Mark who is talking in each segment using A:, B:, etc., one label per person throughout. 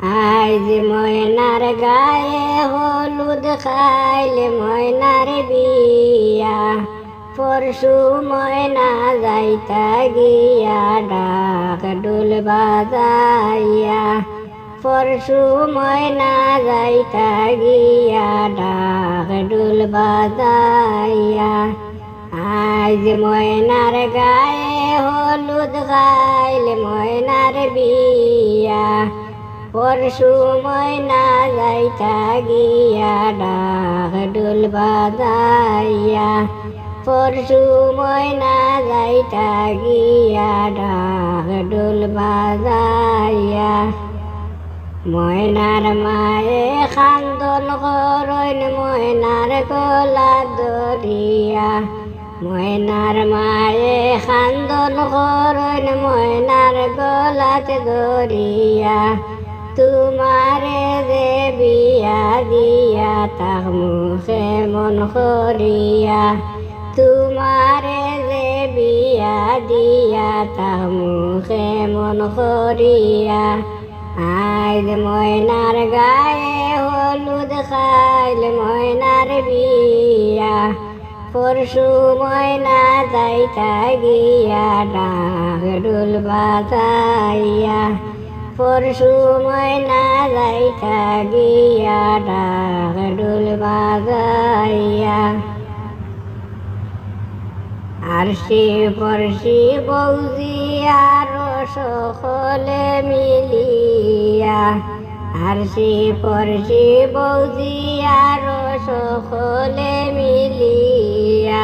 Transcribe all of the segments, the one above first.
A: আজ ময়নার গায়ে হলুদ খাইলে ময়নার বিয়া, পরশু ময়না যাইতা গিয়া ডাক ডোল বাজাইয়া, পরশু ময়না যাইতা গিয়া ডাক ডোল বাজাইয়া। আজ ময়নার গায়ে হলুদ খাইলে ময়নার বিয়া, পরশু ময়না যাইতা গিয়া ডাক ডোল বাজাইয়া, পরশু ময়না যাইতা গিয়া ডাক ডোল বাজাইয়া। ময়নার মায়ে খান্দন করইন ময়নার গলা দরিয়া, ময়নার মায়ে খান্দন করইন ময়নার গলাতে দরিয়া। তোমারে যে বিয়া দিয়া তাক মুখে মন করিয়া, তোমারে যে বিয়া দিয়া তাক মুখে মন করিয়া। আজ ময়নার গায়ে হলুদ খাইলে ময়নার বিয়া, পরশু ময়না যাইতা গিয়া ডাক ডোল বাজাইয়া, পরশু ময়না যাইতা গিয়া ডাক ডোল বাজাইয়া। আরশি পরশি বৌজি আরো সকলে মিলিয়া, আরশি পরশি বৌজি আরো সকলে মিলিয়া।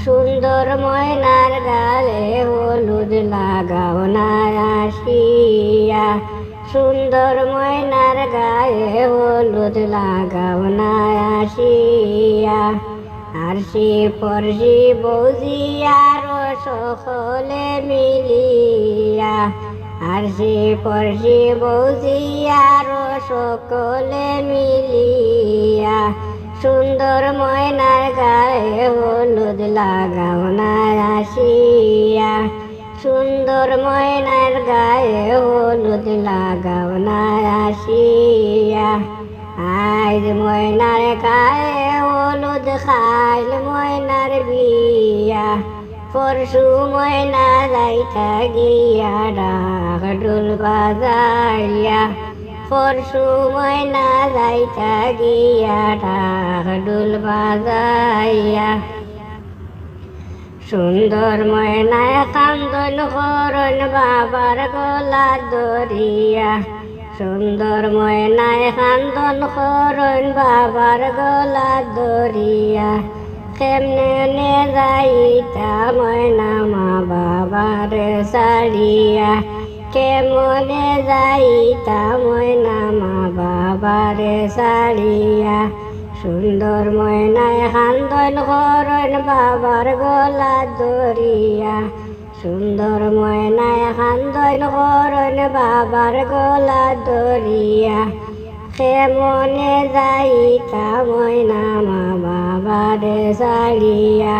A: সুন্দর ময়নার গালে হলুদ লাগাও না আসিয়া, সুন্দর ময়নার গায়ে হলুদ লাগাও না আসিয়া। আরশি পরশি বৌজি আরো সকলে মিলিয়া, আরশি পরশি বৌজি আরো সকলে মিলিয়া। সুন্দর ময়নার গায়ে হলুদ লাগাও না আসিয়া, সুন্দর ময়নার গায়ে হলুদ লাগাও না আসিয়া। আজ ময়নার গায়ে হলুদ খাইল ময়নার বিয়া, পরশু ময়না যাইতা গিয়া ডাক ডোল বাজাইয়া, পরশু ময়না যাইতা গিয়া ডাক ডোল বাজাইয়া। সুন্দর ময়নায় কান্দন করন বাবার গলা দরিয়া, সুন্দর ময়নায় কান্দন করন বাবার গলা দরিয়া। কেমনে যাইতা ময়না মা বাবার সারিয়া, কেমনে যাইতা ময়না মা বাবার সারিয়া। সুন্দর ময়নায় কান্দন করন বাবার গলা দরিয়া, সুন্দর ময়নায় কান্দন করন বাবার গলা দরিয়া। কেমনে যাইতা ময়না মা বাবার সারিয়া,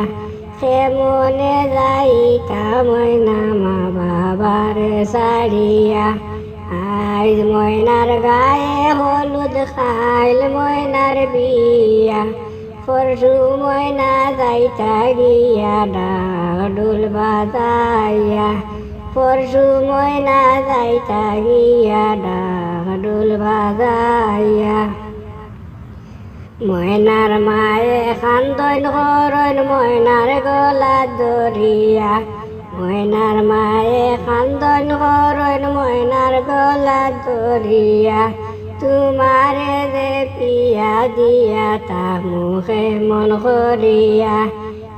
A: কেমনে যাইতা ময়না মা বাবার সারিয়া। আজ ময়নার গায়ে হলুদ খাইল ময়নার বিয়া, পরশু ময়না যাইতা গিয়া ডাক ডোল বাজাইয়া, পরশু ময়না যাইতা গিয়া ডাক ডোল বাজাইয়া। ময়নার মায়ে কান্দন করন ময়নার গলা দরিয়া, ময়নার মায়ে কান্দন করন ময়নার গলা দরিয়া। তোমারে যে পিয়া দিয়া তাক মুখে মন করিয়া,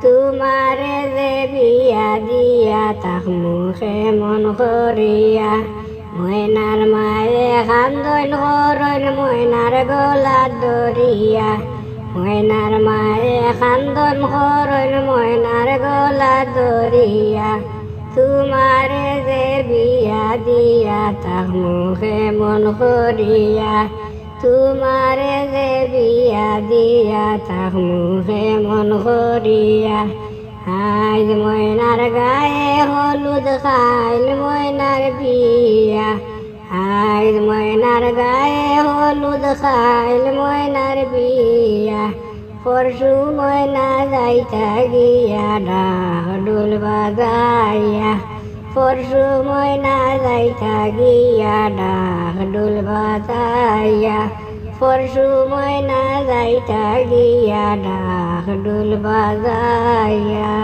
A: তোমারে যে বিয়া দিয়া তাক মুখে মন করিয়া। ময়নার মায়ে কান্দন করন ময়নার গলা দরিয়া, ময়নার মায়ে কান্দন করন ময়নার গলা দরিয়া। তোমারে যে বিয়া দিয়া তাক মুখে মন করিয়া, তোমারে যে বিয়া দিয়া তাক মুখে মন করিয়া। আজ ময়নার গায়ে হলুদ খাইল ময়নার বিয়া, আইজ ময়নার গায়ে হলুদ খাইল ময়নার বিয়া পরশু ময়না যাইতা গিয়া ডাক ডোল বাজাইয়া পরশু ময়না যাইতা গিয়া ডাক ডোল বাজাইয়া পরশু ময়না যাইতা গিয়া ডাক ডোল বাজাইয়া